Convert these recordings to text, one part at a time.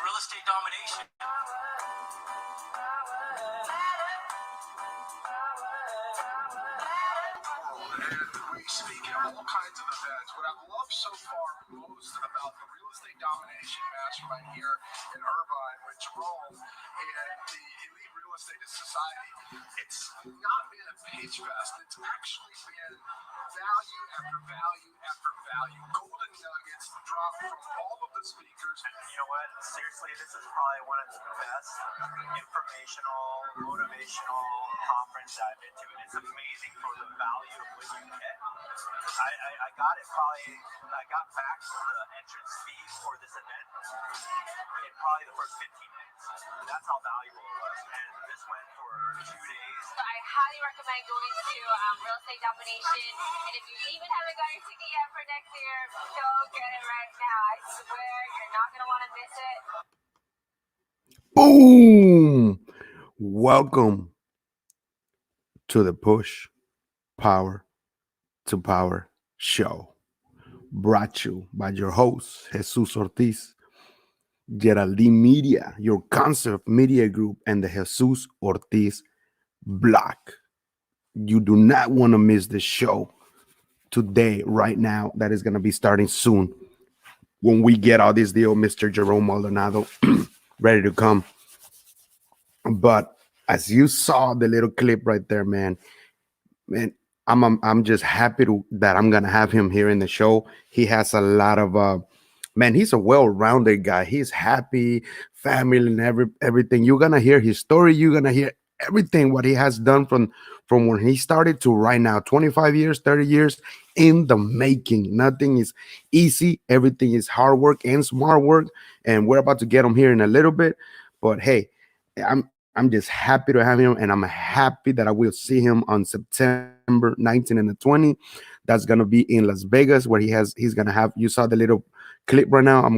real estate domination. We speak at all kinds of events. What I've loved so far most about the real estate domination mastermind here in Irvine with Jerome and the Elite Real Estate Society, it's not been a pitch fest. It's actually been value after value after value. Golden nuggets dropped from all of the speakers. You know what? Seriously, this is probably one of the best informational, motivational conference I've been to. And it's amazing for the value of what you get. I got it probably, I got back the entrance fee for this event in probably the first 15 minutes. That's how valuable it was. And this went for 2 days. I highly recommend going to Real Estate Domination. And if you even haven't got your ticket yet for next year, go get it right now. I swear you're not going to want to miss it. Boom! Welcome to the Push Power to Power show, brought to you by your host, Jesus Ortiz, Yeraldy Media, your concept media group, and the Jesus Ortiz blog. You do not want to miss the show today, right now, that is going to be starting soon when we get all this deal, Mr. Jerome Maldonado, ready to come. But as you saw the little clip right there, man, I'm just happy that I'm gonna have him here in the show. He has a lot of man, he's a well-rounded guy. He's happy, family, and everything. You're gonna hear his story. You're gonna hear everything what he has done from when he started to right now. 25 years, 30 years in the making. Nothing is easy. Everything is hard work and smart work. And we're about to get him here in a little bit. But hey, I'm just happy to have him, and I'm happy that I will see him on September 19 and the 20. That's gonna be in Las Vegas, where he's gonna have. You saw the little clip right now.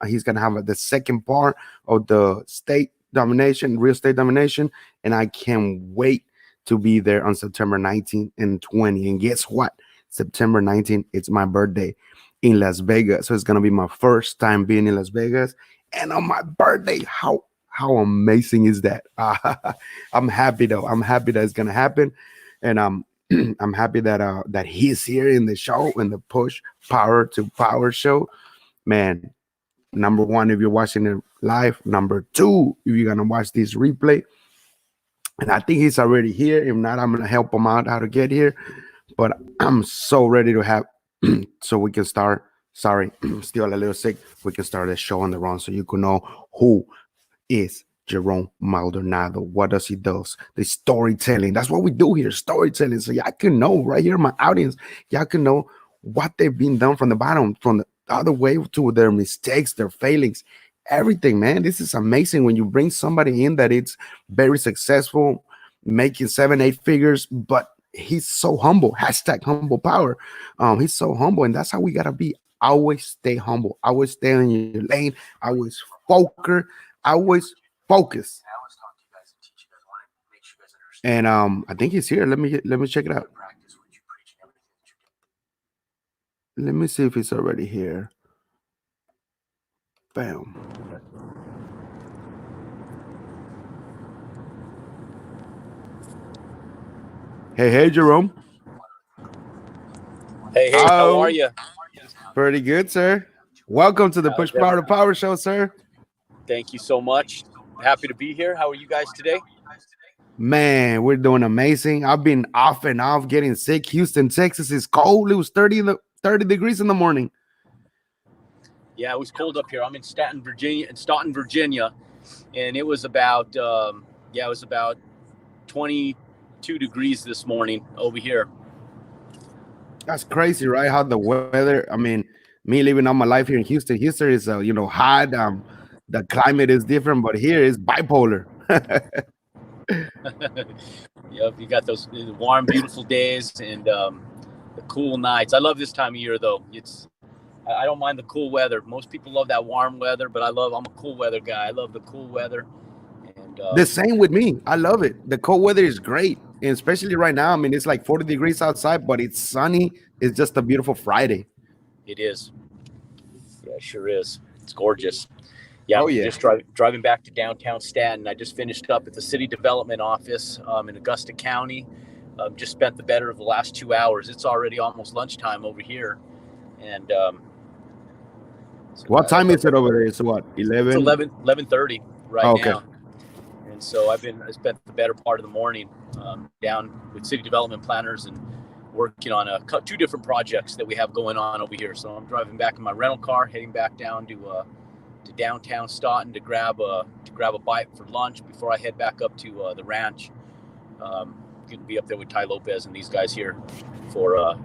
He's gonna have the second part of the state domination, real estate domination, and I can't wait to be there on September 19 and 20. And guess what? September 19, it's my birthday in Las Vegas, so it's gonna be my first time being in Las Vegas, and on my birthday. How amazing is that? I'm happy though. I'm happy that it's gonna happen, and I'm happy that he's here in the show, in the Push Power to Power show. Man, number one, if you're watching it live. Number two, if you're gonna watch this replay, and I think he's already here. If not, I'm gonna help him out how to get here. But I'm so ready to have, so we can start. Sorry, still a little sick. We can start the show on the run, so you can know who is Jerome Maldonado. What does he do? The storytelling. That's what we do here, storytelling. So y'all can know right here, my audience, y'all can know what they've been done from the bottom, from the other way to their mistakes, their failings, everything, man. This is amazing when you bring somebody in that it's very successful, making 7-8 figures, but he's so humble. Hashtag humble power. He's so humble, and that's how we gotta be. Always stay humble. Always stay in your lane. Always focus. Always focus. I always talk to you guys and teach you guys. I want to make sure you guys understand. And I think he's here. Let me check it out. Practice what you preach and everything that you do. Let me see if he's already here. Bam. Hey, Jerome. Hey, how are you? Pretty good, sir. Welcome to the Push Power to Power show, sir. Thank you so much. Happy to be here. How are you guys today? Man, we're doing amazing. I've been off and off getting sick. Houston, Texas is cold. It was 30 degrees in the morning. Yeah, it was cold up here. I'm in Staunton, Virginia, and it was about 22 degrees this morning over here. That's crazy, right? How the weather. I mean, me living all my life here in Houston. Houston is hot. The climate is different, but here is bipolar. Yep, you got those warm, beautiful days and the cool nights. I love this time of year, though. I don't mind the cool weather. Most people love that warm weather, but I'm a cool weather guy. I love the cool weather. And the same with me. I love it. The cold weather is great, and especially right now. I mean, it's like 40 degrees outside, but it's sunny. It's just a beautiful Friday. It is. Yeah, it sure is. It's gorgeous. Yeah, Oh yeah. just driving back to downtown Stanton. I just finished up at the city development office in Augusta County. Just spent the better of the last 2 hours. It's already almost lunchtime over here, and so What time is it over there? It's what, it's 11? 11:30 right Oh, okay. now. And so I spent the better part of the morning down with city development planners and working on 2 different projects that we have going on over here. So I'm driving back in my rental car, heading back down to downtown Staunton to grab a bite for lunch before I head back up to the ranch. Going to be up there with Ty Lopez and these guys here for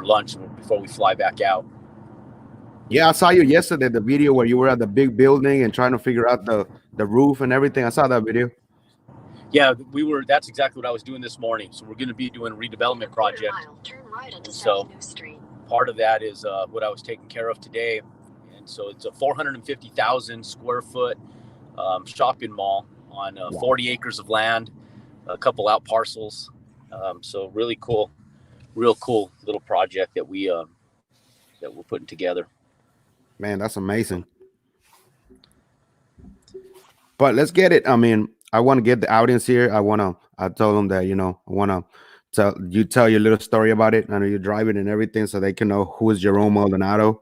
lunch before we fly back out. Yeah, I saw you yesterday, the video where you were at the big building and trying to figure out the roof and everything. I saw that video. Yeah, that's exactly what I was doing this morning. So we're going to be doing a redevelopment project. Turn right onto So South New Street. part of that is what I was taking care of today. And so it's a 450,000 square foot shopping mall on 40 acres of land, a couple out parcels. So really cool, real cool little project that we're putting together. Man, that's amazing. But let's get it. I mean, I want to get the audience here. I told them that, I want to tell your little story about it. I know you're driving and everything so they can know who is Jerome Maldonado.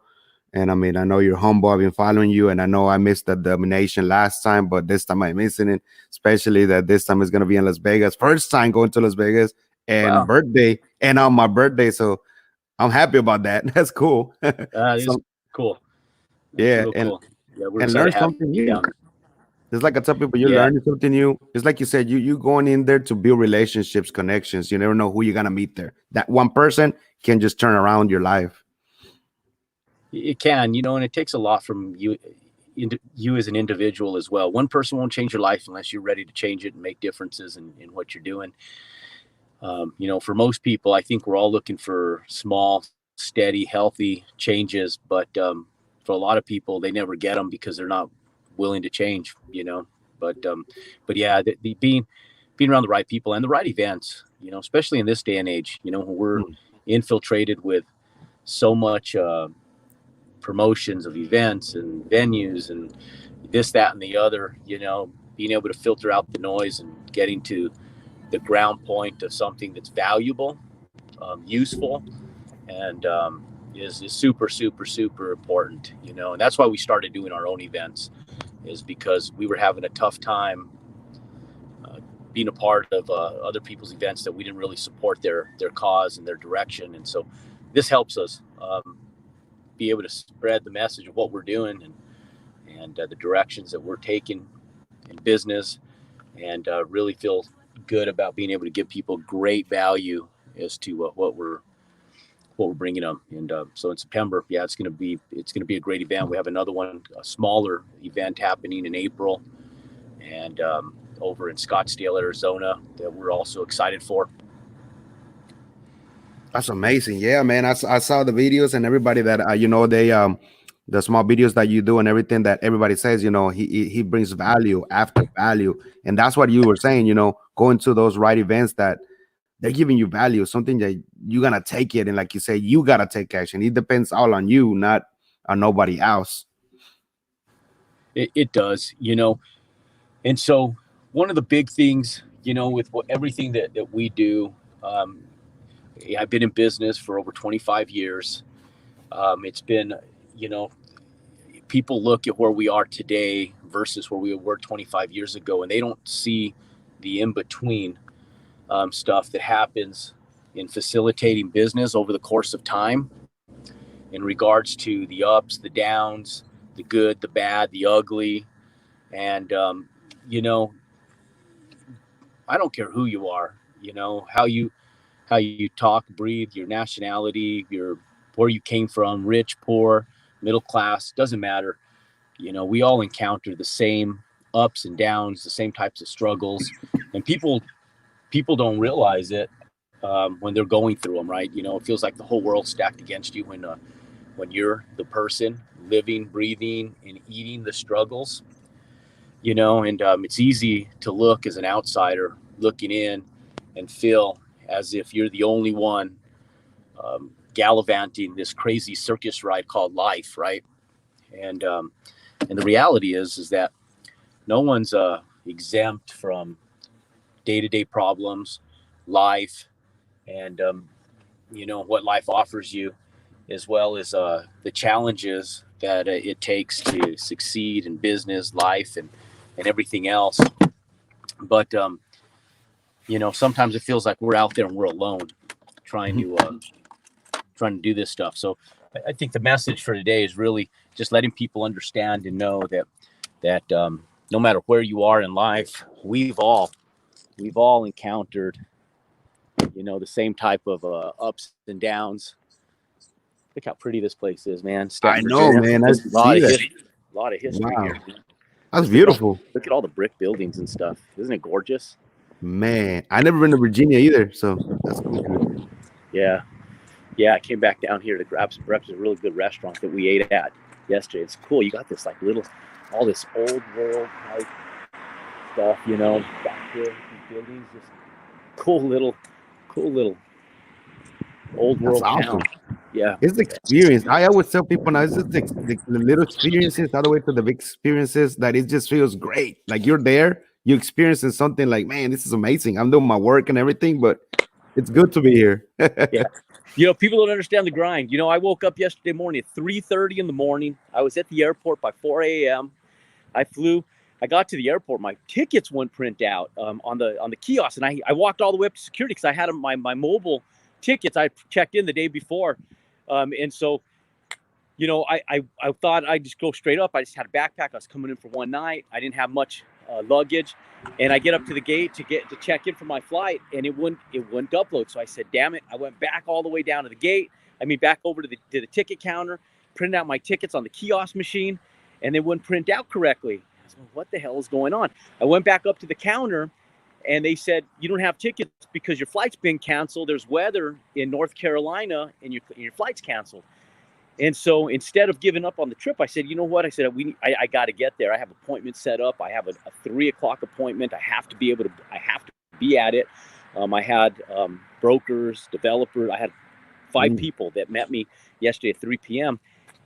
And I mean, I know you're humble. I've been following you, and I know I missed the domination last time, but this time I'm missing it, especially that this time it's going to be in Las Vegas. First time going to Las Vegas and Wow. birthday and on my birthday. So I'm happy about that. That's cool. It's cool. Yeah, Real and cool. Yeah, we're and excited learn to have something you new. down. It's like I tell people, you're Yeah. learning something new. It's like you said, you going in there to build relationships, connections. You never know who you're gonna meet there. That one person can just turn around your life. It can, and it takes a lot from you as an individual as well. One person won't change your life unless you're ready to change it and make differences in what you're doing. For most people, I think we're all looking for small, steady, healthy changes, but for a lot of people, they never get them because they're not willing to change. But yeah, the being around the right people and the right events, especially in this day and age, when we're infiltrated with so much promotions of events and venues and this, that, and the other, being able to filter out the noise and getting to the ground point of something that's valuable, useful, and is super, super, super important, and that's why we started doing our own events, is because we were having a tough time being a part of other people's events that we didn't really support their cause and their direction. And so this helps us be able to spread the message of what we're doing and the directions that we're taking in business, and really feel good about being able to give people great value as to what we're bringing them. And so in September, yeah, it's going to be a great event. We have another one, a smaller event happening in April, and over in Scottsdale, Arizona, that we're also excited for. That's amazing. Yeah, man. I saw the videos and everybody that they the small videos that you do and everything that everybody says, he brings value after value. And that's what you were saying, going to those right events that they're giving you value, something that you're gonna take it, and like you say, you gotta take action. It depends all on you, not on nobody else. It does, and so one of the big things, with everything that we do, I've been in business for over 25 years. It's been, people look at where we are today versus where we were 25 years ago, and they don't see the in-between stuff that happens in facilitating business over the course of time, in regards to the ups, the downs, the good, the bad, the ugly. And, I don't care who you are, how you talk, breathe, your nationality, where you came from, rich, poor, middle class, doesn't matter. We all encounter the same ups and downs, the same types of struggles, and people don't realize it when they're going through them, right? It feels like the whole world's stacked against you when you're the person living, breathing, and eating the struggles, and it's easy to look as an outsider looking in and feel as if you're the only one gallivanting this crazy circus ride called life, right? And And the reality is that no one's exempt from day-to-day problems, life, and what life offers you, as well as the challenges that it takes to succeed in business, life, and everything else. But sometimes it feels like we're out there and we're alone trying to do this stuff. So I think the message for today is really just letting people understand and know that no matter where you are in life, we've all encountered the same type of ups and downs. Look how pretty this place is, man. I know, man. I see that. A lot of history Wow. here. That's beautiful. Look at all the brick buildings and stuff. Isn't it gorgeous? Man, I never been to Virginia either, so that's cool. Yeah. I came back down here to grab a really good restaurant that we ate at yesterday. It's cool. You got this all this old world type stuff, back here, these buildings, just cool little old world town. Yeah, it's the experience. I always tell people now, it's just the little experiences all the way to the big experiences that it just feels great. Like you're there, you experiencing something like, man, this is amazing. I'm doing my work and everything, but it's good to be here. Yeah. People don't understand the grind. I woke up yesterday morning at 3:30 in the morning. I was at the airport by 4 a.m. I got to the airport. My tickets wouldn't print out on the kiosk, and I walked all the way up to security because I had my mobile tickets. I checked in the day before, and so I thought I'd just go straight up. I just had a backpack. I was coming in for one night. I didn't have much luggage, and I get up to the gate to check in for my flight, and it wouldn't upload. So I said, "Damn it!" I went back all the way down to the gate. Back over to the ticket counter, printed out my tickets on the kiosk machine, and they wouldn't print out correctly. I said, "What the hell is going on?" I went back up to the counter, and they said, "You don't have tickets because your flight's been canceled. There's weather in North Carolina, and your flight's canceled." And so instead of giving up on the trip, I said, "You know what?" I said, I got to get there. I have appointments set up. I have a 3:00 appointment. I have to be at it. I had brokers, developers. I had 5 people that met me yesterday at 3 p.m.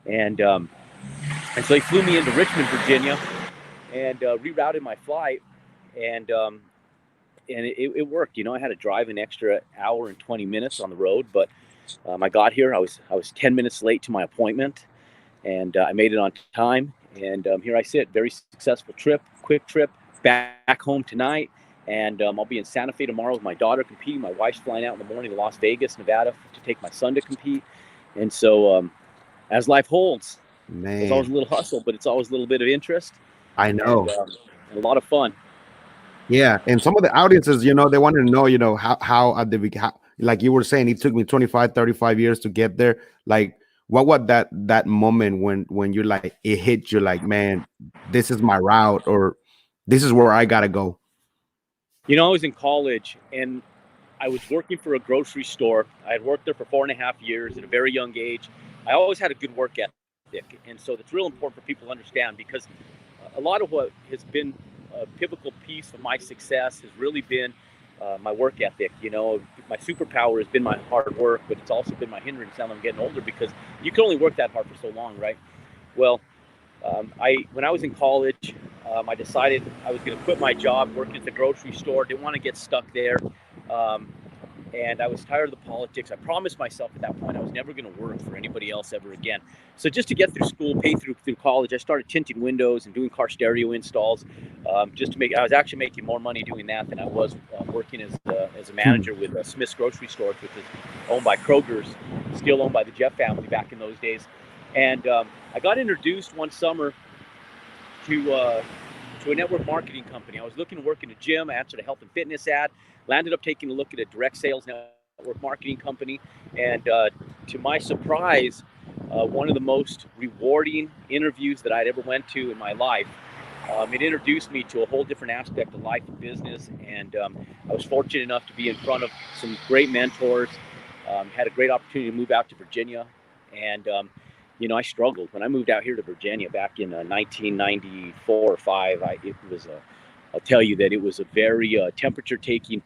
And so they flew me into Richmond, Virginia, and rerouted my flight. And it worked. I had to drive an extra hour and 20 minutes on the road, but I got here. I was 10 minutes late to my appointment, and I made it on time. And here I sit. Very successful trip, quick trip back home tonight. And I'll be in Santa Fe tomorrow with my daughter competing. My wife's flying out in the morning to Las Vegas, Nevada, to take my son to compete. And so, as life holds, there's always a little hustle, but it's always a little bit of interest. I know. And a lot of fun. Yeah, and some of the audiences, they want to know, how at the beginning, like you were saying, it took me 25, 35 years to get there. Like, what was that moment when you're like, it hit you like, man, this is my route, or this is where I gotta go? I was in college, and I was working for a grocery store. I had worked there for 4.5 years at a very young age. I always had a good work ethic, and so that's real important for people to understand, because a lot of what has been a pivotal piece of my success has really been my work ethic. My superpower has been my hard work, but it's also been my hindrance now that I'm getting older, because you can only work that hard for so long, right? Well, when I was in college, I decided I was going to quit my job working at the grocery store. Didn't want to get stuck there. And I was tired of the politics. I promised myself at that point I was never going to work for anybody else ever again. So just to get through school, pay through college, I started tinting windows and doing car stereo installs. I was actually making more money doing that than I was working as a manager with Smith's Grocery Stores, which is owned by Kroger's, still owned by the Jeff family back in those days. And I got introduced one summer to a network marketing company. I was looking to work in a gym. I answered a health and fitness ad. Landed up taking a look at a direct sales network marketing company. And to my surprise, one of the most rewarding interviews that I'd ever went to in my life. It introduced me to a whole different aspect of life and business. And I was fortunate enough to be in front of some great mentors. Had a great opportunity to move out to Virginia. And I struggled when I moved out here to Virginia back in 1994 or 5. I'll tell you that it was a very temperature-taking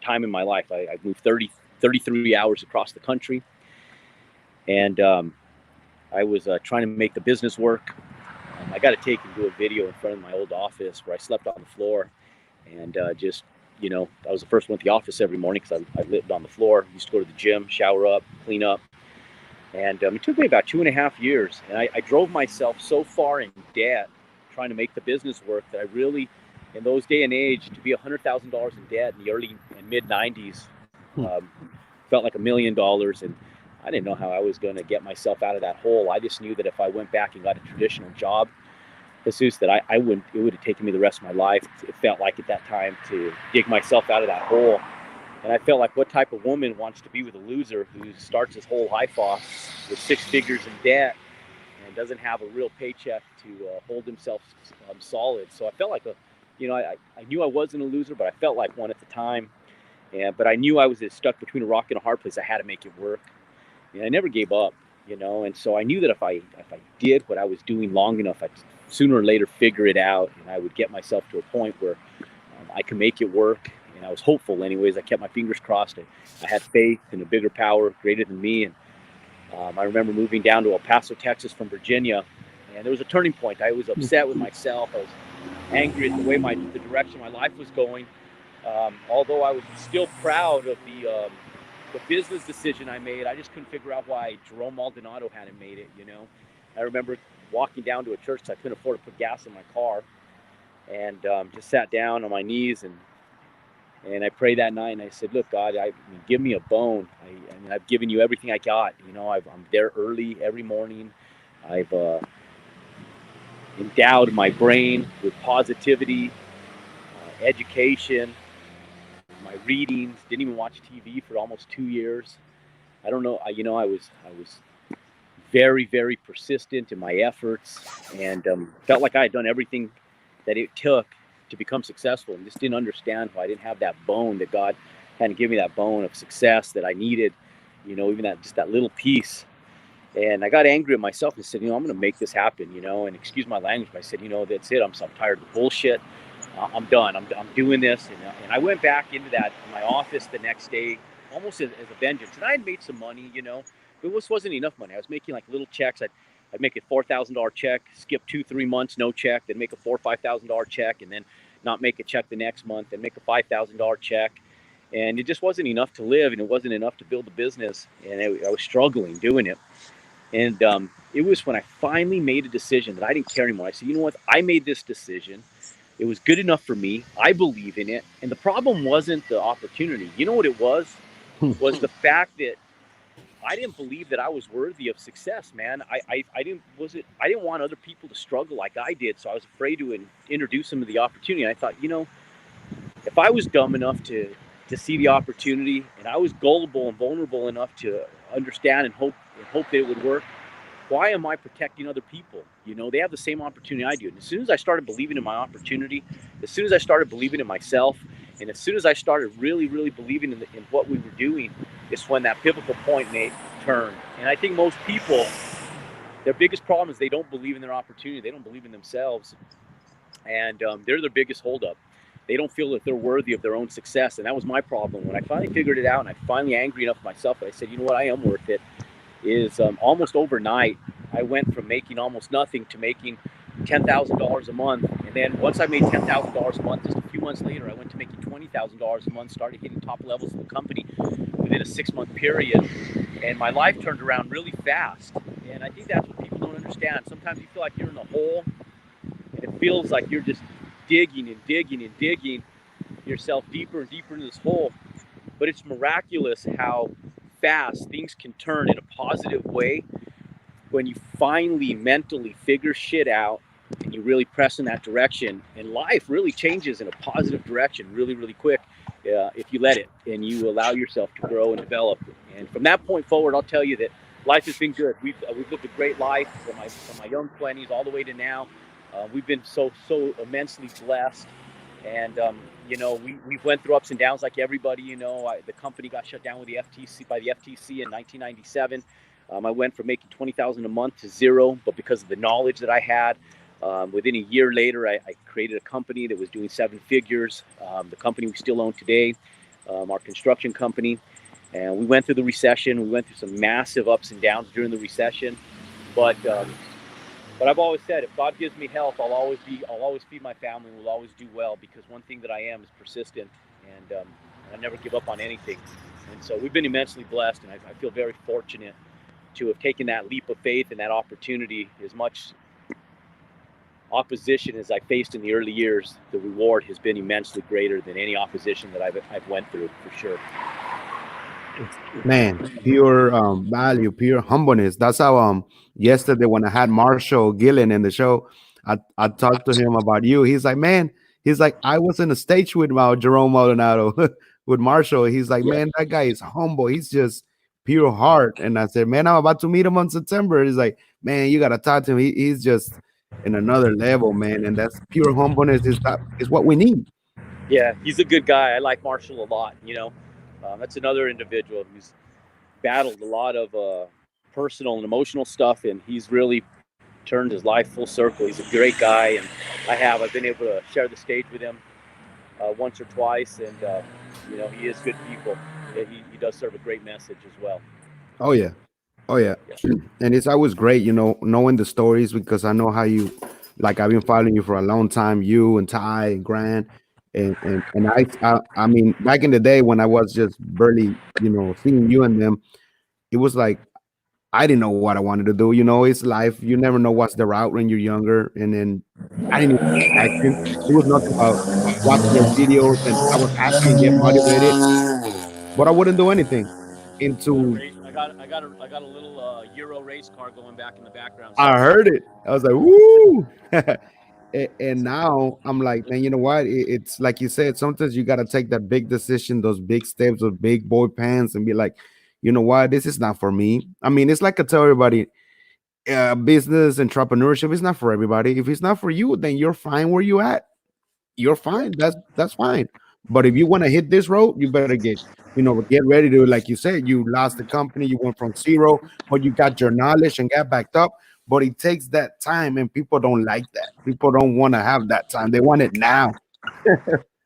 time in my life. I moved 33 hours across the country, and I was trying to make the business work. I got to take and do a video in front of my old office where I slept on the floor, and just, you know, I was the first one at the office every morning because I lived on the floor. Used to go to the gym, shower up, clean up. And it took me about 2.5 years. And I drove myself so far in debt trying to make the business work that I really, in those day and age, to be $100,000 in debt in the early and mid 90s, felt like $1 million. And I didn't know how I was going to get myself out of that hole. I just knew that if I went back and got a traditional job, Jesus, that I wouldn't, it would have taken me the rest of my life. It felt like at that time to dig myself out of that hole. And I felt like, what type of woman wants to be with a loser who starts his whole life off with 6 figures in debt and doesn't have a real paycheck to hold himself solid? So I felt like I knew I wasn't a loser, but I felt like one at the time. But I knew I was stuck between a rock and a hard place. I had to make it work. And I never gave up, and so I knew that if I did what I was doing long enough, I'd sooner or later figure it out, and I would get myself to a point where I could make it work. And I was hopeful anyways. I kept my fingers crossed. I had faith in a bigger power greater than me. And I remember moving down to El Paso, Texas from Virginia, and there was a turning point. I was upset with myself. I was angry at the direction my life was going. Although I was still proud of the business decision I made, I just couldn't figure out why Jerome Maldonado hadn't made it, I remember walking down to a church because I couldn't afford to put gas in my car, and just sat down on my knees and I prayed that night, and I said, look, God, give me a bone. I've given you everything I got. I'm there early every morning. I've endowed my brain with positivity, education, my readings. Didn't even watch TV for almost 2 years. I don't know. I was very, very persistent in my efforts, and felt like I had done everything that it took to become successful, and just didn't understand why I didn't have that bone, that God hadn't given me that bone of success that I needed, even that little piece. And I got angry at myself and said, I'm going to make this happen, and excuse my language, but I said, that's it. I'm tired of the bullshit. I'm done. I'm doing this. And I went back into my office the next day, almost as a vengeance. And I had made some money, but this wasn't enough money. I was making like little checks. I'd make a $4,000 check, skip 2-3 months, no check, then make a $4,000 or $5,000 check, and then not make a check the next month, then make a $5,000 check. And it just wasn't enough to live, and it wasn't enough to build a business. And I was struggling doing it. And it was when I finally made a decision that I didn't care anymore. I said, you know what? I made this decision. It was good enough for me. I believe in it. And the problem wasn't the opportunity. You know what it was? Was the fact that I didn't believe that I was worthy of success, man. I didn't want other people to struggle like I did, so I was afraid to introduce them to the opportunity. And I thought, if I was dumb enough to see the opportunity, and I was gullible and vulnerable enough to understand and hope that it would work, why am I protecting other people? They have the same opportunity I do. And as soon as I started believing in my opportunity, as soon as I started believing in myself, and as soon as I started really, really believing in what we were doing, it's when that pivotal point turned. And I think most people, their biggest problem is they don't believe in their opportunity. They don't believe in themselves. And they're their biggest holdup. They don't feel that they're worthy of their own success. And that was my problem. When I finally figured it out, and I finally angry enough with myself, I said, you know what, I am worth it, is almost overnight, I went from making almost nothing to making $10,000 a month. And then once I made $10,000 a month, just a few months later, I went to making $20,000 a month, started hitting top levels of the company within a 6-month period. And my life turned around really fast. And I think that's what people don't understand. Sometimes you feel like you're in a hole, and it feels like you're just digging and digging and digging yourself deeper and deeper into this hole. But it's miraculous how fast things can turn in a positive way when you finally mentally figure shit out and you really press in that direction. And life really changes in a positive direction really, really quick if you let it and you allow yourself to grow and develop. And from that point forward, I'll tell you that life has been good. We've lived a great life from my young 20s all the way to now. We've been so immensely blessed. And, we went through ups and downs like everybody. The company got shut down by the FTC in 1997. I went from making $20,000 a month to zero, but because of the knowledge that I had, within a year later, I created a company that was doing 7 figures. The company we still own today, our construction company. And we went through the recession. We went through some massive ups and downs during the recession. But But I've always said, if God gives me health, I'll always feed my family, and will always do well, because one thing that I am is persistent, and I never give up on anything. And so we've been immensely blessed, and I feel very fortunate to have taken that leap of faith and that opportunity. As much opposition as I faced in the early years, the reward has been immensely greater than any opposition that I've went through, for sure. Man, pure value, pure humbleness. That's how yesterday when I had Marshall Gillen in the show, I talked to him about you. He's like, man, he's like, I was in the stage with Jerome Maldonado with Marshall. He's like, Yeah. man, that guy is humble. He's just pure heart. And I said, man, I'm about to meet him on September. He's like, man, you gotta talk to him. He's just in another level, man. And that's pure humbleness is what we need. Yeah, he's a good guy. I like Marshall a lot. That's another individual who's battled a lot of personal and emotional stuff, and he's really turned his life full circle. He's a great guy, and I've been able to share the stage with him once or twice, and he is good people. He does serve a great message as well. Oh yeah. Oh yeah, and it's always great, knowing the stories because I know how you, like I've been following you for a long time, you and Ty and Grant, and I mean back in the day when I was just barely, seeing you and them, it was like I didn't know what I wanted to do. It's life. You never know what's the route when you're younger, and then I didn't even have passion. It was nothing about watching your videos, and I was happy and get motivated, but I wouldn't do anything. Into I got a little Euro race car going back in the background. I Sorry. heard it. I was like, woo. And now I'm like, man, you know what? It's like you said, sometimes you got to take that big decision, those big steps, those big boy pants, and be like, you know what? This is not for me. I mean, it's like I tell everybody, business entrepreneurship is not for everybody. If it's not for you, then you're fine where you at. You're fine. That's fine. But if you want to hit this road, you better get ready to, like you said, you lost the company, you went from zero, but you got your knowledge and got backed up. But it takes that time, and people don't like that. People don't want to have that time. They want it now.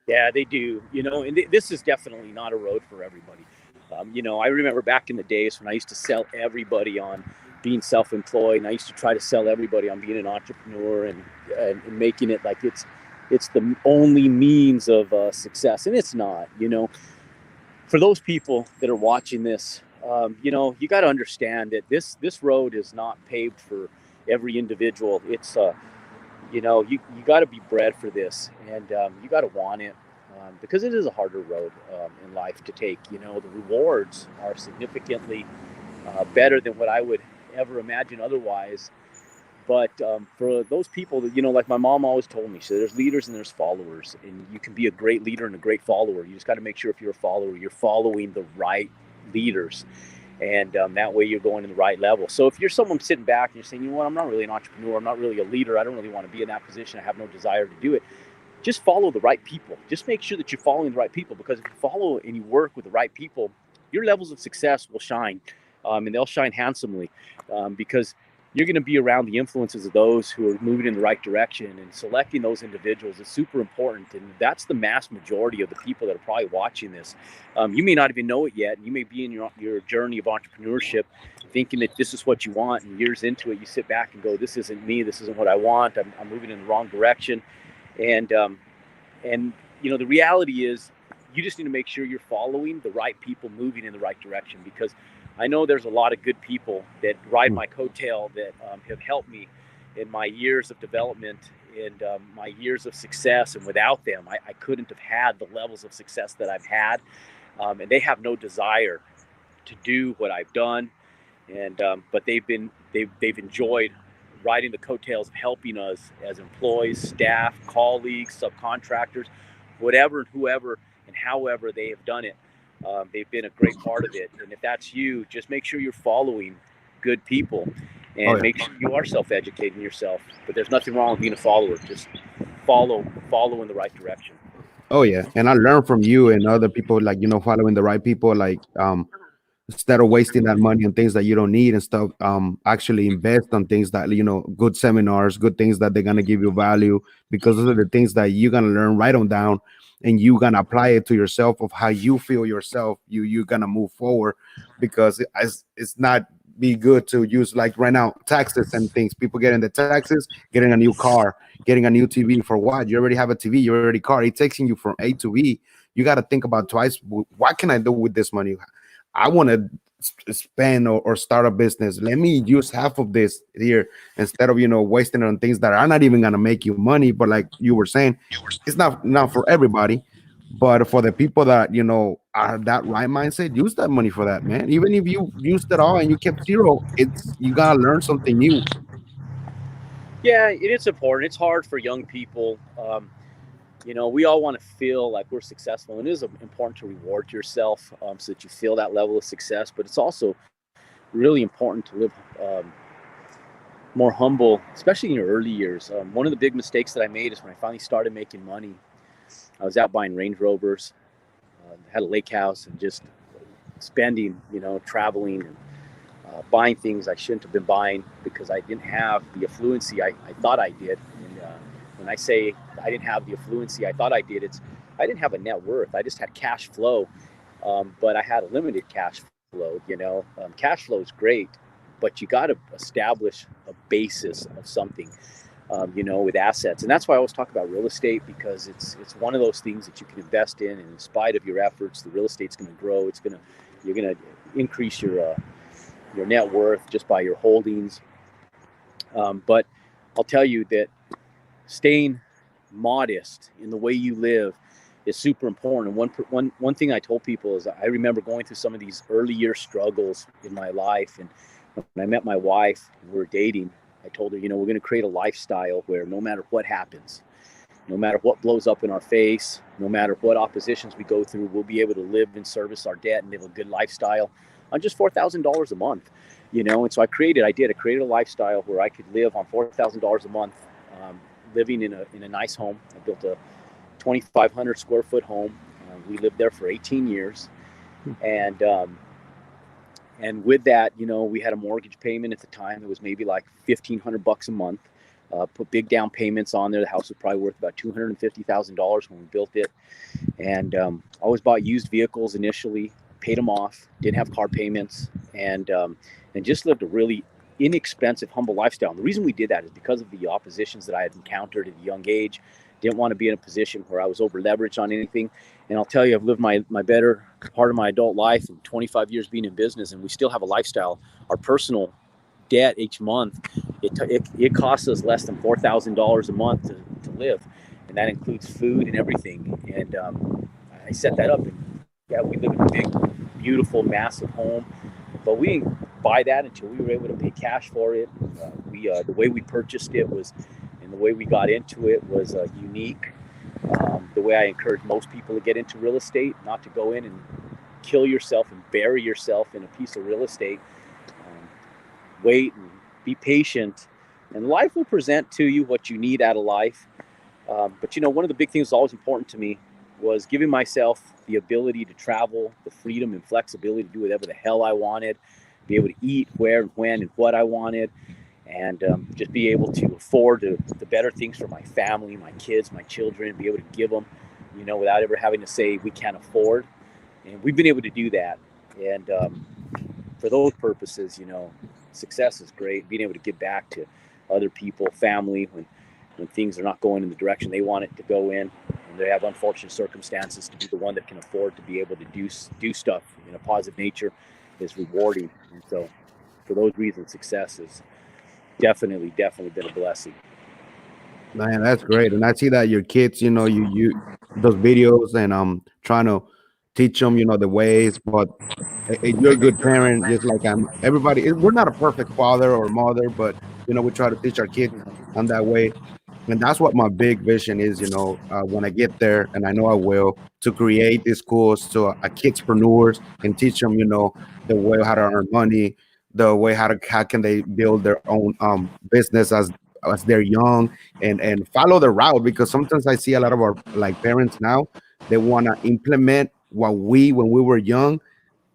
Yeah, they do. And this is definitely not a road for everybody. I remember back in the days when I used to sell everybody on being self-employed, and I used to try to sell everybody on being an entrepreneur and making it like it's the only means of success, and it's not. For those people that are watching this, you got to understand that this road is not paved for every individual. It's you got to be bred for this, and you got to want it, because it is a harder road in life to take. The rewards are significantly better than what I would ever imagine otherwise. But for those people that, like my mom always told me, she said, there's leaders and there's followers, and you can be a great leader and a great follower. You just got to make sure if you're a follower, you're following the right leaders, and that way you're going to the right level. So if you're someone sitting back and you're saying, I'm not really an entrepreneur, I'm not really a leader, I don't really want to be in that position, I have no desire to do it, just follow the right people. Just make sure that you're following the right people, because if you follow and you work with the right people, your levels of success will shine, and they'll shine handsomely, because you're going to be around the influences of those who are moving in the right direction, and selecting those individuals is super important. And that's the mass majority of the people that are probably watching this. You may not even know it yet. You may be in your journey of entrepreneurship thinking that this is what you want, and years into it, you sit back and go, this isn't me. This isn't what I want. I'm moving in the wrong direction. And the reality is you just need to make sure you're following the right people, moving in the right direction, because I know there's a lot of good people that ride my coattail that have helped me in my years of development and my years of success. And without them, I couldn't have had the levels of success that I've had. And they have no desire to do what I've done. And but they've enjoyed riding the coattails of helping us as employees, staff, colleagues, subcontractors, whatever and whoever and however they have done it. They've been a great part of it. And if that's you, just make sure you're following good people, and make sure you are self-educating yourself. But there's nothing wrong with being a follower. Just follow in the right direction. Oh yeah, and I learned from you and other people, like following the right people, like instead of wasting that money on things that you don't need and stuff, actually invest on things that good seminars, good things that they're gonna give you value, because those are the things that you're gonna learn. Write them down, and you're gonna apply it to yourself of how you feel yourself. You're gonna move forward, because it's not be good to use, like right now, taxes and things. People getting the taxes, getting a new car, getting a new TV. For what? You already have a TV, you already car. It's taking you from A to B. You got to think about twice. What can I do with this money? I want to spend or start a business. Let me use half of this here instead of wasting it on things that are not even gonna make you money. But like you were saying, it's not for everybody. But for the people that are that right mindset, use that money for that, man. Even if you used it all and you kept zero, it's you gotta learn something new. Yeah, it is important. It's hard for young people. We all want to feel like we're successful, and it is important to reward yourself so that you feel that level of success. But it's also really important to live more humble, especially in your early years. One of the big mistakes that I made is when I finally started making money. I was out buying Range Rovers, had a lake house, and just spending, traveling and buying things I shouldn't have been buying because I didn't have the affluency I thought I did. And when I say I didn't have the affluency I thought I did, I didn't have a net worth. I just had cash flow, but I had a limited cash flow. Cash flow is great, but you got to establish a basis of something. With assets. And that's why I always talk about real estate, because it's one of those things that you can invest in, and in spite of your efforts, the real estate's going to grow. You're going to increase your net worth just by your holdings. But I'll tell you that staying modest in the way you live is super important. And one thing I told people is I remember going through some of these early year struggles in my life. And when I met my wife and we were dating, I told her, we're going to create a lifestyle where no matter what happens, no matter what blows up in our face, no matter what oppositions we go through, we'll be able to live and service our debt and live a good lifestyle on just $4,000 a month. And so I created a lifestyle where I could live on $4,000 a month, living in a nice home. I built a 2,500 square foot home. We lived there for 18 years. And with that, we had a mortgage payment at the time. It was maybe like $1,500 a month. Put big down payments on there. The house was probably worth about $250,000 when we built it. And always bought used vehicles initially, paid them off, didn't have car payments, and just lived a really inexpensive, humble lifestyle. And the reason we did that is because of the oppositions that I had encountered at a young age. Didn't want to be in a position where I was over leveraged on anything. And I'll tell you, I've lived my better part of my adult life and 25 years being in business, and we still have a lifestyle. Our personal debt each month, it costs us less than $4,000 a month to live. And that includes food and everything. And I set that up. And yeah, we live in a big, beautiful, massive home. But we didn't buy that until we were able to pay cash for it. The way we purchased it was, and the way we got into it was unique. The way I encourage most people to get into real estate, not to go in and kill yourself and bury yourself in a piece of real estate. Wait and be patient, and life will present to you what you need out of life. But one of the big things that was always important to me was giving myself the ability to travel, the freedom and flexibility to do whatever the hell I wanted, be able to eat where and when and what I wanted, and just be able to afford the better things for my family, my kids, my children, be able to give them, without ever having to say we can't afford. And we've been able to do that. And for those purposes, success is great. Being able to give back to other people, family, when things are not going in the direction they want it to go in, and they have unfortunate circumstances, to be the one that can afford to be able to do stuff in a positive nature is rewarding. And so for those reasons, success is definitely been a blessing. Man, that's great. And I see that your kids, you those videos and trying to teach them, the ways. But you're a good parent, just like I'm. Everybody, we're not a perfect father or mother, but we try to teach our kids on that way. And that's what my big vision is. When I get there, and I know I will, to create these schools to kidspreneurs and teach them, the way how to earn money, the way how can they build their own business as they're young, and follow the route, because sometimes I see a lot of our like parents now, they want to implement what when we were young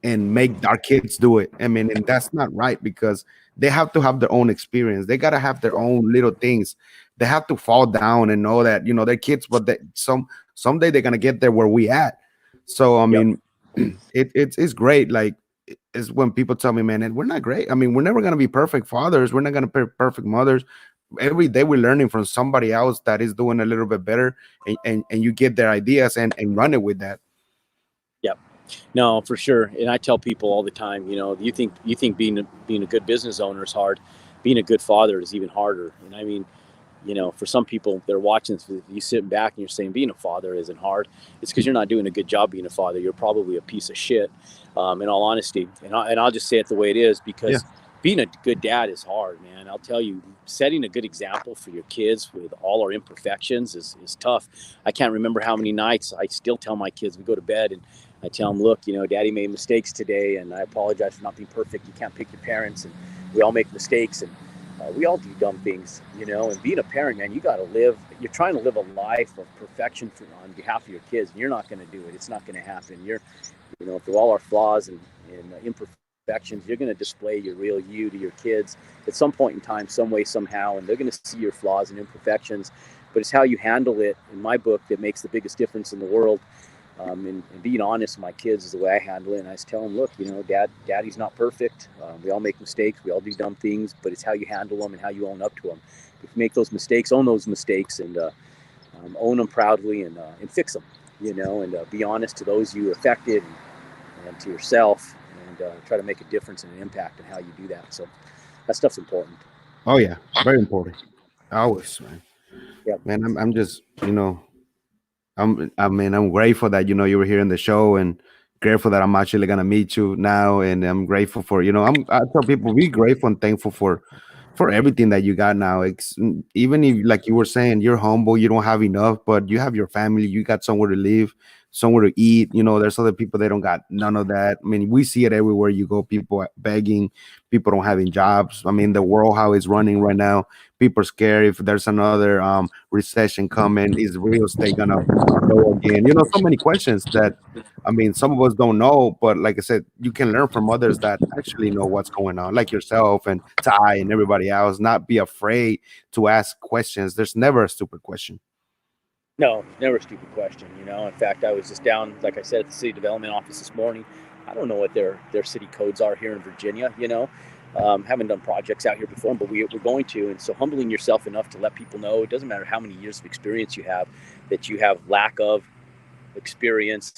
and make our kids do it. I mean, and that's not right, because they have to have their own experience. They gotta have their own little things. They have to fall down and know that they're kids, but someday they're gonna get there where we at. So I Yep. mean, it's great. Like is when people tell me, man, and we're not great. I mean, we're never gonna be perfect fathers. We're not gonna be perfect mothers. Every day we're learning from somebody else that is doing a little bit better, and you get their ideas and run it with that. Yep. No, for sure. And I tell people all the time, you know, you think being a good business owner is hard. Being a good father is even harder. And I mean, you know, for some people they're watching this, you sitting back and you're saying being a father isn't hard. It's because you're not doing a good job being a father. You're probably a piece of shit, in all honesty. And I'll just say it the way it is, because being a good dad is hard, man. I'll tell you, setting a good example for your kids with all our imperfections is tough. I can't remember how many nights I still tell my kids, we go to bed and I tell them, look, you know, Daddy made mistakes today, and I apologize for not being perfect. You can't pick your parents, and we all make mistakes, and we all do dumb things, you know. And being a parent, man, you got to live. You're trying to live a life of perfection on behalf of your kids, and you're not going to do it. It's not going to happen. You know, through all our flaws and imperfections, you're going to display your real you to your kids at some point in time, some way, somehow, and they're going to see your flaws and imperfections. But it's how you handle it, in my book, that makes the biggest difference in the world. And being honest with my kids is the way I handle it. And I just tell them, look, you know, Daddy's not perfect. We all make mistakes. We all do dumb things, but it's how you handle them and how you own up to them. If you make those mistakes, own those mistakes, and own them proudly, and fix them, you know, and be honest to those you affected, and to yourself, and try to make a difference and an impact in how you do that. So that stuff's important. Oh yeah, very important. Always, man. Yeah. Man, I'm just, you know, I mean, I'm grateful that, you know, you were here in the show, and grateful that I'm actually gonna meet you now, and I'm grateful for, you know, I tell people, be grateful and thankful for everything that you got now. Even if, like you were saying, you're humble, you don't have enough, but you have your family, you got somewhere to live, somewhere to eat. You know, there's other people, they don't got none of that. I mean, we see it everywhere you go. People begging, people don't having jobs. I mean, the world how it's running right now, people are scared if there's another recession coming. Is real estate gonna go again? You know, so many questions that, I mean, some of us don't know, but like I said, you can learn from others that actually know what's going on, like yourself and Ty and everybody else. Not be afraid to ask questions. There's never a stupid question. No, never a stupid question. You know, in fact, I was just down, like I said, at the city development office this morning. I don't know what their city codes are here in Virginia. You know, haven't done projects out here before, but we're going to. And so, humbling yourself enough to let people know, it doesn't matter how many years of experience you have, that you have lack of experience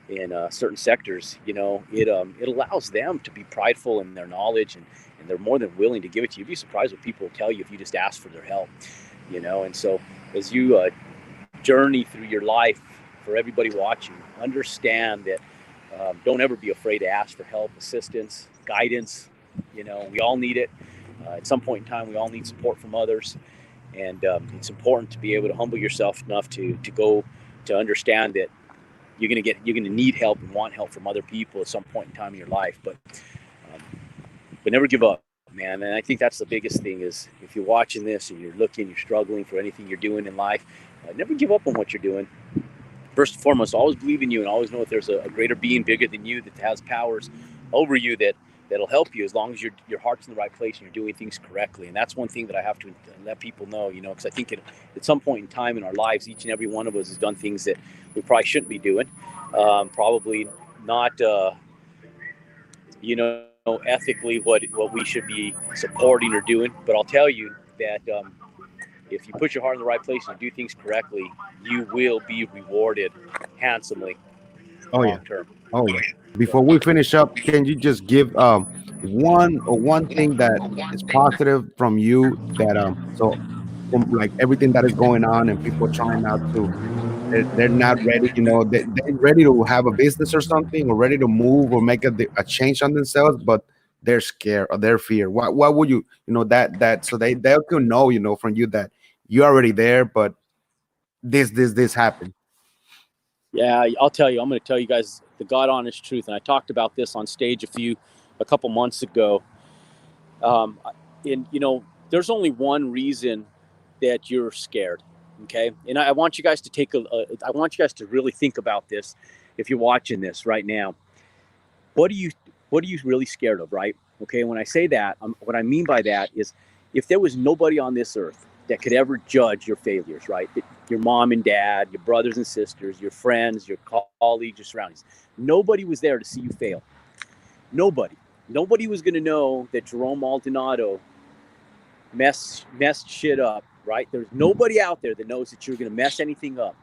in certain sectors. You know, it allows them to be prideful in their knowledge, and they're more than willing to give it to you. You'd be surprised what people will tell you if you just ask for their help. You know, and so as you journey through your life, for everybody watching, understand that don't ever be afraid to ask for help, assistance, guidance. You know, we all need it. At some point in time, we all need support from others, and it's important to be able to humble yourself enough to go to understand that you're going to need help and want help from other people at some point in time in your life, but never give up, man. And I think that's the biggest thing, is if you're watching this and you're looking, you're struggling for anything you're doing in life, never give up on what you're doing. First and foremost, always believe in you, and always know that there's a greater being bigger than you that has powers over you that'll help you, as long as your heart's in the right place and you're doing things correctly. And that's one thing that I have to let people know, you know, because I think at some point in time in our lives, each and every one of us has done things that we probably shouldn't be doing, probably not, you know, ethically what we should be supporting or doing. But I'll tell you that if you put your heart in the right place and do things correctly, you will be rewarded handsomely long term. Oh yeah. Before we finish up, can you just give one thing that is positive from you, that so from like everything that is going on and people trying not to, they're not ready, you know, they're ready to have a business or something, or ready to move or make a change on themselves, but they're scared or they're fear. What would you know, that so they can know, you know, from you that you're already there, but this happened. Yeah, I'll tell you. I'm going to tell you guys the God honest truth, and I talked about this on stage a couple months ago. And you know, there's only one reason that you're scared. Okay, and I want you guys to I want you guys to really think about this. If you're watching this right now, what are you really scared of, right? Okay, when I say that, what I mean by that is, if there was nobody on this earth that could ever judge your failures, right? Your mom and dad, your brothers and sisters, your friends, your colleagues, your surroundings, nobody was there to see you fail. Nobody was going to know that Jerome Maldonado messed shit up, right? There's nobody out there that knows that you're going to mess anything up.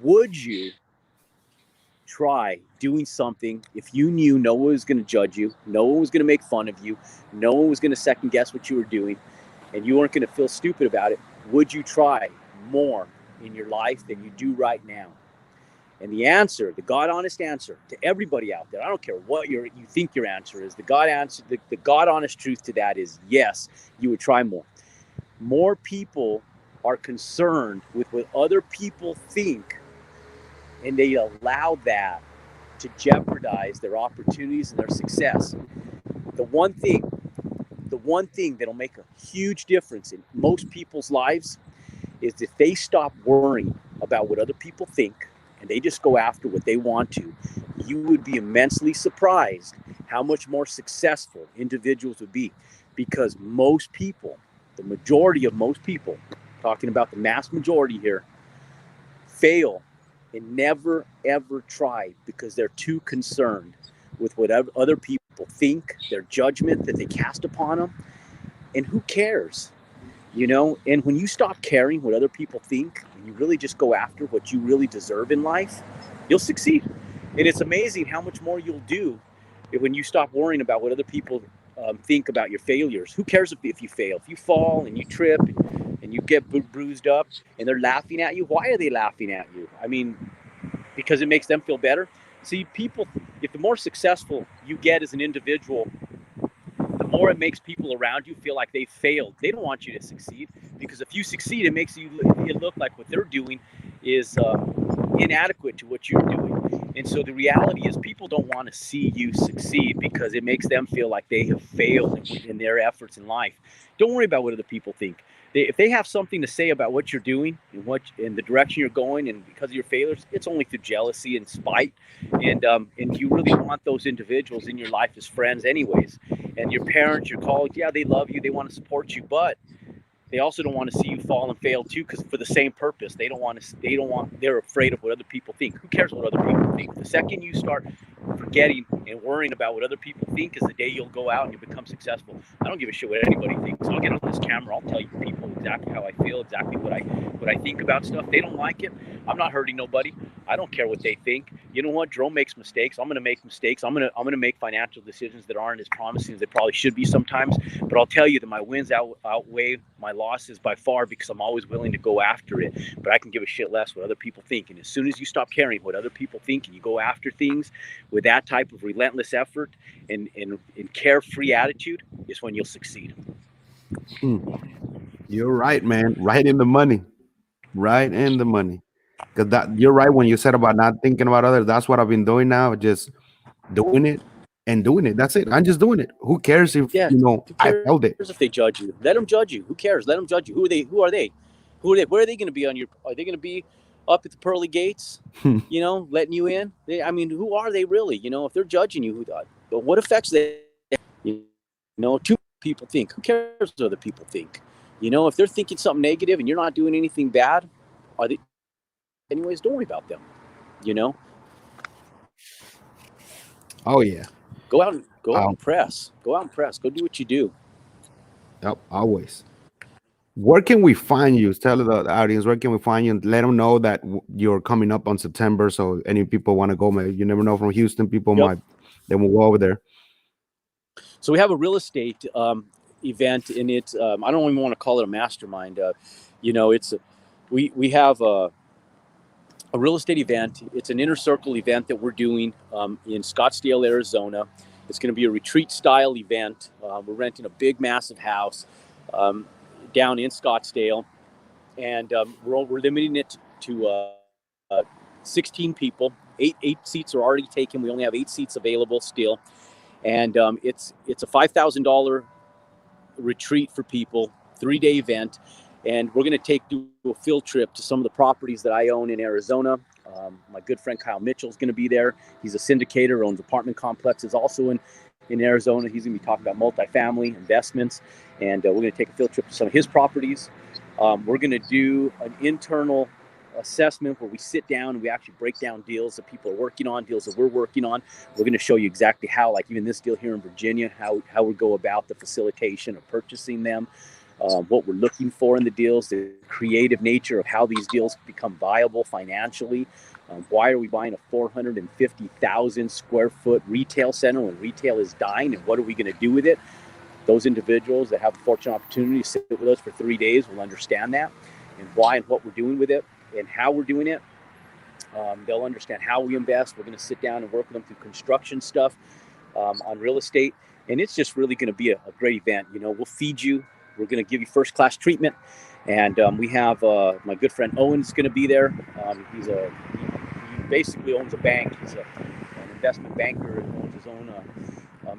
Would you try doing something if you knew no one was going to judge you, no one was going to make fun of you, no one was going to second guess what you were doing, and you weren't going to feel stupid about it? Would you try more in your life than you do right now? And the answer, the God honest answer to everybody out there, I don't care what you think your answer is, the God honest truth to that is yes, you would try more. More people are concerned with what other people think, and they allow that to jeopardize their opportunities and their success. The one thing that'll make a huge difference in most people's lives is if they stop worrying about what other people think and they just go after what they want to. You would be immensely surprised how much more successful individuals would be, because most people, the majority of most people, talking about the mass majority here, fail and never ever try because they're too concerned with what other people think, their judgment that they cast upon them. And who cares? And when you stop caring what other people think and you really just go after what you really deserve in life, you'll succeed. And it's amazing how much more you'll do when you stop worrying about what other people think about your failures. Who cares if you fail? If you fall and you trip and you get bruised up and they're laughing at you, why are they laughing at you? I mean, because it makes them feel better. See, people, if the more successful you get as an individual, the more it makes people around you feel like they failed. They don't want you to succeed, because if you succeed, it makes it look like what they're doing is inadequate to what you're doing. And so the reality is people don't want to see you succeed because it makes them feel like they have failed in their efforts in life. Don't worry about what other people think. If they have something to say about what you're doing and the direction you're going, and because of your failures, it's only through jealousy and spite. And you really want those individuals in your life as friends anyways. And your parents, your colleagues, yeah, they love you, they want to support you, but they also don't want to see you fall and fail too, because for the same purpose. They're afraid of what other people think. Who cares what other people think? The second you start forgetting and worrying about what other people think is the day you'll go out and you become successful. I don't give a shit what anybody thinks. I'll get on this camera, I'll tell you people exactly how I feel, exactly what I think about stuff. They don't like it, I'm not hurting nobody. I don't care what they think. You know what? Jerome makes mistakes. I'm going to make mistakes. I'm going to make financial decisions that aren't as promising as they probably should be sometimes. But I'll tell you that my wins outweigh my losses by far, because I'm always willing to go after it. But I can give a shit less what other people think. And as soon as you stop caring what other people think and you go after things with that type of relentless effort and carefree attitude, is when you'll succeed. You're right, man. Right in the money. Right in the money. Because that you're right when you said about not thinking about others. That's what I've been doing now. Just doing it and doing it. That's it. I'm just doing it. Who cares if Who I cares held it? if they judge you? Let them judge you. Who cares? Let them judge you. Who are they? Where are they going to be on your? Are they going to be up at the pearly gates? Letting you in? Who are they really? If they're judging you, but what effects they? Two people think. Who cares what other people think? If they're thinking something negative and you're not doing anything bad, are they? Anyways, don't worry about them. Oh yeah. Go out and press. Go out and press. Go do what you do. Yep, always. Where can we find you? Tell the audience where can we find you, and let them know that you're coming up on September. So any people want to go, maybe you never know, from Houston, people might they will go over there. So we have a real estate event, and it's I don't even want to call it a mastermind. We have a real estate event. It's an inner circle event that we're doing in Scottsdale, Arizona. It's going to be a retreat style event. We're renting a big, massive house down in Scottsdale, and we're limiting it to 16 people. Eight seats are already taken. We only have 8 seats available still, and it's a $5,000 retreat for people, 3-day event, and we're going to do a field trip to some of the properties that I own in Arizona. My good friend Kyle Mitchell is going to be there. He's a syndicator, owns apartment complexes also in Arizona. He's going to be talking about multifamily investments, and we're going to take a field trip to some of his properties. We're going to do an internal assessment where we sit down and we actually break down deals that people are working on, deals that we're working on. We're going to show you exactly how, like even this deal here in Virginia, how we go about the facilitation of purchasing them, what we're looking for in the deals, the creative nature of how these deals become viable financially. Why are we buying a 450,000 square foot retail center when retail is dying, and what are we going to do with it? Those individuals that have the fortunate opportunity to sit with us for 3 days will understand that, and why and what we're doing with it and how we're doing it. They'll understand how we invest. We're going to sit down and work with them through construction stuff on real estate. And it's just really going to be a great event. You know, we'll feed you. We're going to give you first-class treatment. And we have my good friend Owen's going to be there. He basically owns a bank. He's an investment banker and owns his own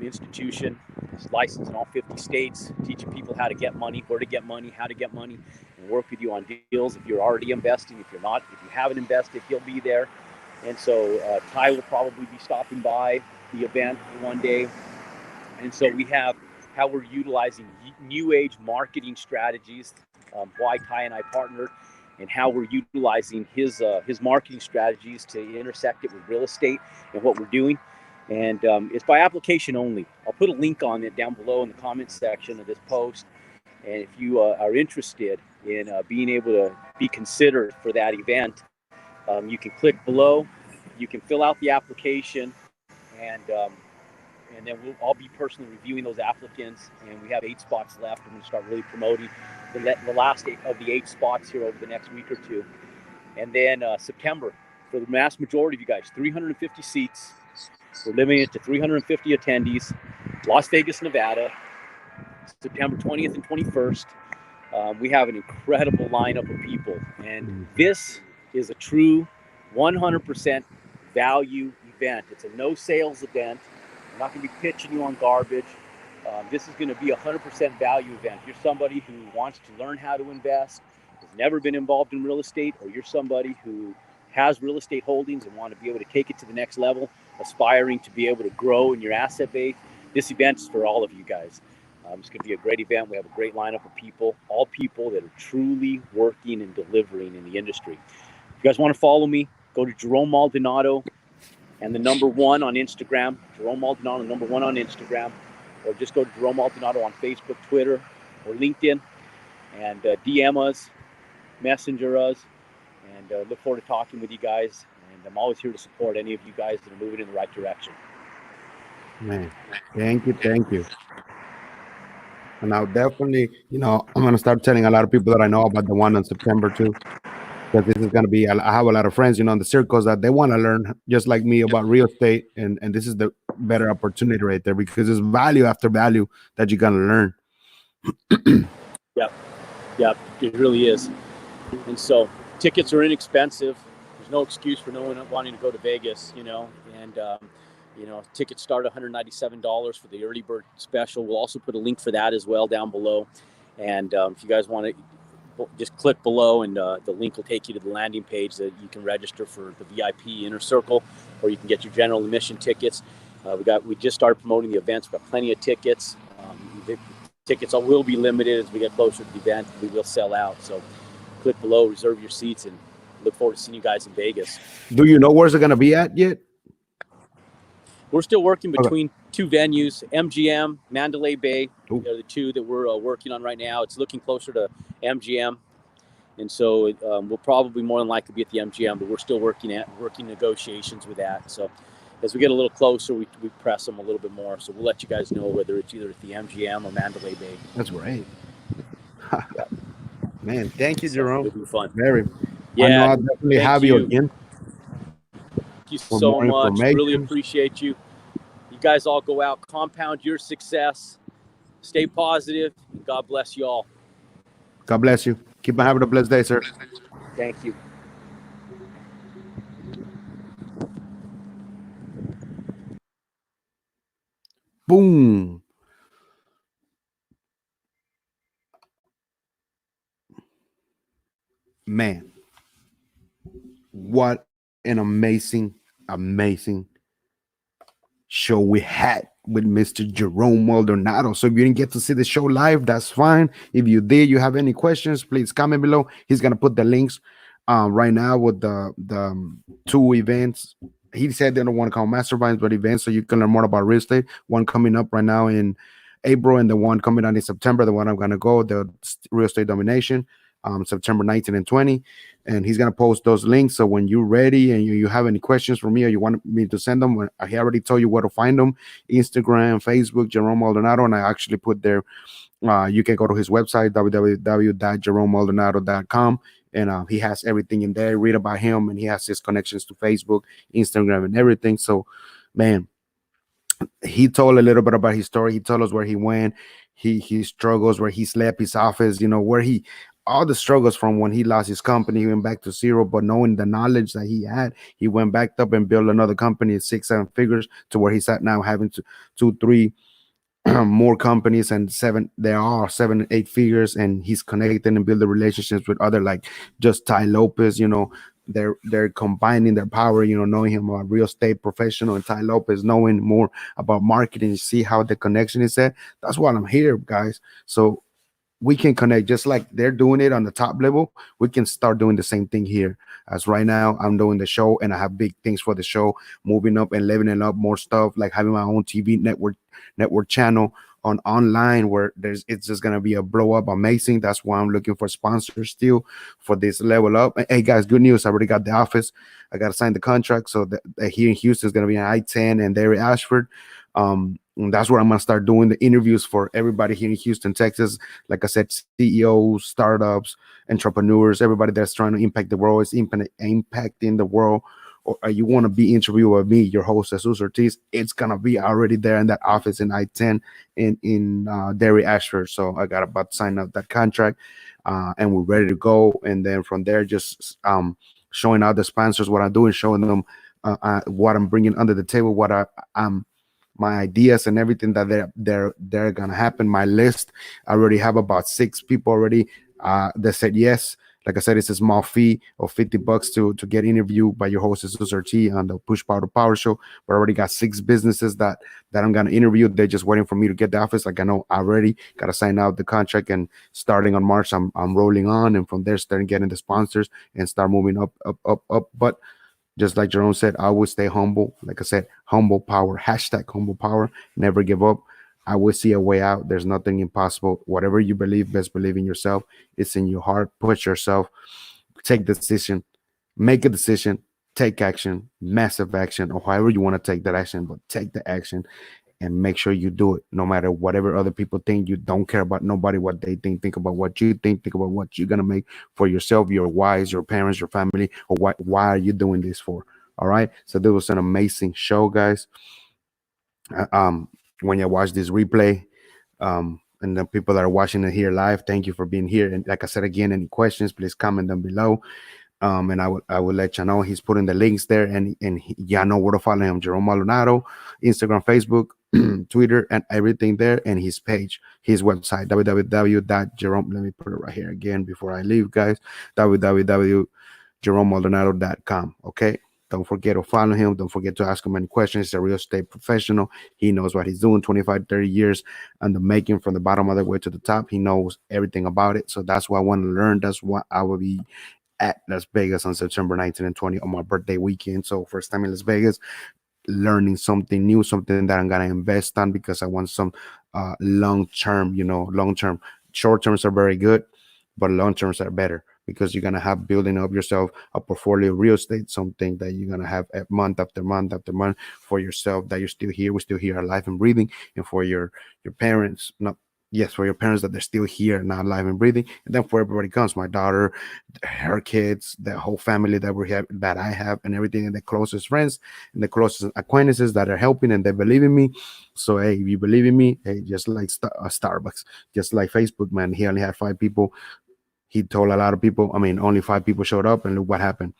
institution. He's licensed in all 50 states, teaching people how to get money, where to get money, how to get money, and work with you on deals. If you're already investing, if you haven't invested, he'll be there. And so Ty will probably be stopping by the event one day. And so we have how we're utilizing new age marketing strategies, why Ty and I partnered, and how we're utilizing his marketing strategies to intersect it with real estate and what we're doing. And it's by application only. I'll put a link on it down below in the comments section of this post. And if you are interested in being able to be considered for that event, you can click below. You can fill out the application, and then I'll be personally reviewing those applicants. And we have 8 spots left. We're going to start really promoting the last 8 of the 8 spots here over the next week or two. And then September, for the vast majority of you guys, 350 seats. We're limiting it to 350 attendees, Las Vegas, Nevada, September 20th and 21st. We have an incredible lineup of people, and this is a true 100% value event. It's a no sales event. We're not going to be pitching you on garbage. This is going to be a 100% value event. If you're somebody who wants to learn how to invest, has never been involved in real estate, or you're somebody who has real estate holdings and want to be able to take it to the next level, aspiring to be able to grow in your asset base, this event is for all of you guys. It's going to be a great event. We have a great lineup of people, all people that are truly working and delivering in the industry. If you guys want to follow me, go to Jerome Maldonado and the number 1 on Instagram, Jerome Maldonado, number 1 on Instagram, or just go to Jerome Maldonado on Facebook, Twitter, or LinkedIn, and DM us, messenger us, and look forward to talking with you guys. And I'm always here to support any of you guys that are moving in the right direction. Man, thank you. And I'll definitely, I'm going to start telling a lot of people that I know about the one in September too. Because this is going to be, I have a lot of friends, in the circles that they want to learn just like me about real estate. And this is the better opportunity right there, because it's value after value that you're going to learn. Yep, it really is. And so tickets are inexpensive. There's no excuse for no one wanting to go to Vegas, and tickets start $197 for the early bird special. We'll also put a link for that as well down below. And if you guys want to, just click below, and the link will take you to the landing page that you can register for the VIP Inner Circle, or you can get your general admission tickets. We just started promoting the events. We've got plenty of tickets. The tickets will be limited as we get closer to the event. We will sell out. So click below, reserve your seats, and look forward to seeing you guys in Vegas. Do you know where's it going to be at yet? We're still working between 2 venues, MGM, Mandalay Bay. Ooh. They're the 2 that we're working on right now. It's looking closer to MGM. And so we'll probably more than likely be at the MGM, but we're still working negotiations with that. So as we get a little closer, we press them a little bit more. So we'll let you guys know whether it's either at the MGM or Mandalay Bay. That's great. Man, thank you, Jerome. It'll be fun. Very. Yeah, I know I'll definitely have you again. Thank you so much. Really appreciate you. You guys all go out, compound your success, stay positive, and God bless you all. God bless you. Keep on having a blessed day, sir. Thank you. Boom. Man, what an amazing show we had with Mr. Jerome Maldonado. So if you didn't get to see the show live, that's fine. If you did, you have any questions, please comment below. He's going to put the links right now with the two events. He said they don't want to call masterminds, but events, so you can learn more about real estate. One coming up right now in April, and the one coming out in September. The one I'm gonna go, the real estate domination, September 19 and 20. And he's gonna post those links. So when you're ready and you have any questions for me or you want me to send them, I already told you where to find them: Instagram, Facebook, Jerome Maldonado, and I actually put there. You can go to his website, www.jeromemaldonado.com, and he has everything in there. Read about him, and he has his connections to Facebook, Instagram, and everything. So, man, he told a little bit about his story. He told us where he went, he struggles, where he slept, his office, where he all the struggles from when he lost his company, he went back to zero. But knowing the knowledge that he had, he went back up and built another company at 6, 7 figures to where he's at now, having two, three more companies, and there are 7, 8 figures, and he's connecting and building relationships with other, like just Ty Lopez. They're combining their power, knowing him a real estate professional, and Ty Lopez knowing more about marketing. You see how the connection is at. That's why I'm here, guys. So we can connect just like they're doing it on the top level. We can start doing the same thing here. As right now, I'm doing the show, and I have big things for the show, moving up and leveling up more stuff, like having my own TV network channel on online, where it's just gonna be a blow up amazing. That's why I'm looking for sponsors still for this level up. And hey guys, good news! I already got the office. I got to sign the contract, so that here in Houston is gonna be an I-10 and there Ashford. And that's where I'm gonna start doing the interviews for everybody here in Houston, Texas. Like I said, CEOs, startups, entrepreneurs, everybody that's trying to impact the world, is impacting the world. Or you want to be interviewed with me, your host, Jesus Ortiz, it's gonna be already there in that office in I-10 in Derry Ashford. So I got about to sign up that contract, and we're ready to go. And then from there, just showing out the sponsors what I'm doing, showing them what I'm bringing under the table, what I'm my ideas and everything that they're gonna happen. My list, I already have about 6 people already that said yes. Like I said, it's a small fee of $50 to get interviewed by your host Jesus RT on the Push Power to Power show. But I already got 6 businesses that I'm gonna interview. They're just waiting for me to get the office. Like I know I already gotta sign out the contract, and starting on March, I'm rolling on, and from there starting getting the sponsors and start moving up. But just like Jerome said, I will stay humble. Like I said, humble power, hashtag humble power, never give up. I will see a way out. There's nothing impossible. Whatever you believe, best believe in yourself. It's in your heart. Push yourself. Take the decision. Make a decision. Take action. Massive action, or however you want to take that action, but take the action and make sure you do it. No matter whatever other people think, you don't care about nobody, what they think. Think about what you think. Think about what you're gonna make for yourself, your wives, your parents, your family, or why are you doing this for? All right. So this was an amazing show, guys. When you watch this replay, and the people that are watching it here live, thank you for being here. And like I said again, any questions, please comment them below. And I will let you know. He's putting the links there, and y'all know where to follow him: Jerome Maldonado, Instagram, Facebook, Twitter, and everything there. And his page, his website, www.jerome. Let me put it right here again before I leave, guys. www.jeromemaldonado.com. Okay. Don't forget to follow him. Don't forget to ask him any questions. He's a real estate professional. He knows what he's doing. 25, 30 years and the making, from the bottom of the way to the top. He knows everything about it. So that's what I want to learn. That's what I will be at Las Vegas on September 19 and 20 on my birthday weekend. So first time in Las Vegas, learning something new, something that I'm gonna invest on, because I want some long term. Long term. Short terms are very good, but long terms are better, because you're gonna have building up yourself a portfolio of real estate, something that you're gonna have month after month after month for yourself, that you're still here, we're still here alive and breathing, and for your parents, not yes, for your parents, that they're still here, not alive and breathing, and then for everybody comes, my daughter, her kids, the whole family that we have, that I have, and everything, and the closest friends and the closest acquaintances that are helping and they believe in me. So hey, if you believe in me, hey, just like Starbucks, just like Facebook, man, he only had 5 people. He told a lot of people, I mean, only 5 people showed up, and look what happened.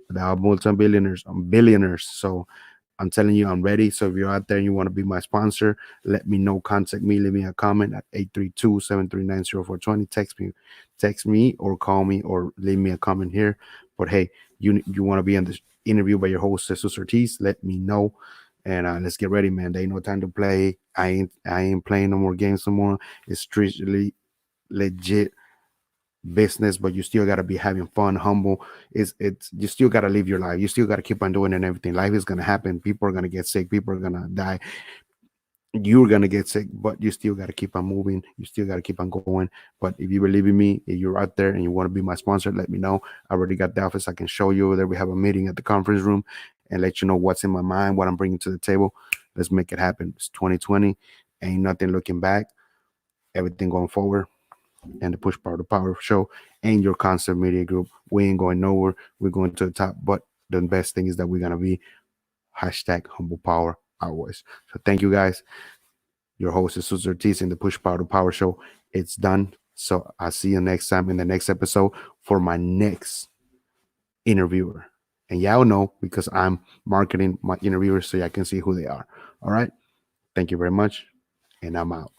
They are multi-billionaires, billionaires. So I'm telling you, I'm ready. So if you're out there and you want to be my sponsor, let me know. Contact me, leave me a comment at 832-739-0420. Text me or call me or leave me a comment here. But hey, you want to be on this interview by your host, Jesus Ortiz, let me know. And let's get ready, man. There ain't no time to play. I ain't playing no more games no more. It's strictly legit business, but you still got to be having fun, humble. It's you still got to live your life. You still got to keep on doing it and everything. Life is going to happen. People are going to get sick. People are going to die. You're going to get sick, but you still got to keep on moving. You still got to keep on going. But if you believe in me, if you're out there and you want to be my sponsor, let me know. I already got the office. I can show you over there. We have a meeting at the conference room and let you know what's in my mind, what I'm bringing to the table. Let's make it happen. It's 2020. Ain't nothing looking back. Everything going forward. And the Push Power to Power show and your concept media group. We ain't going nowhere. We're going to the top. But the best thing is that we're going to be #humble power always. So thank you guys. Your host is Ortiz in the Push Power to Power show. It's done. So I'll see you next time in the next episode for my next interviewer. And y'all know because I'm marketing my interviewers so y'all can see who they are. All right. Thank you very much. And I'm out.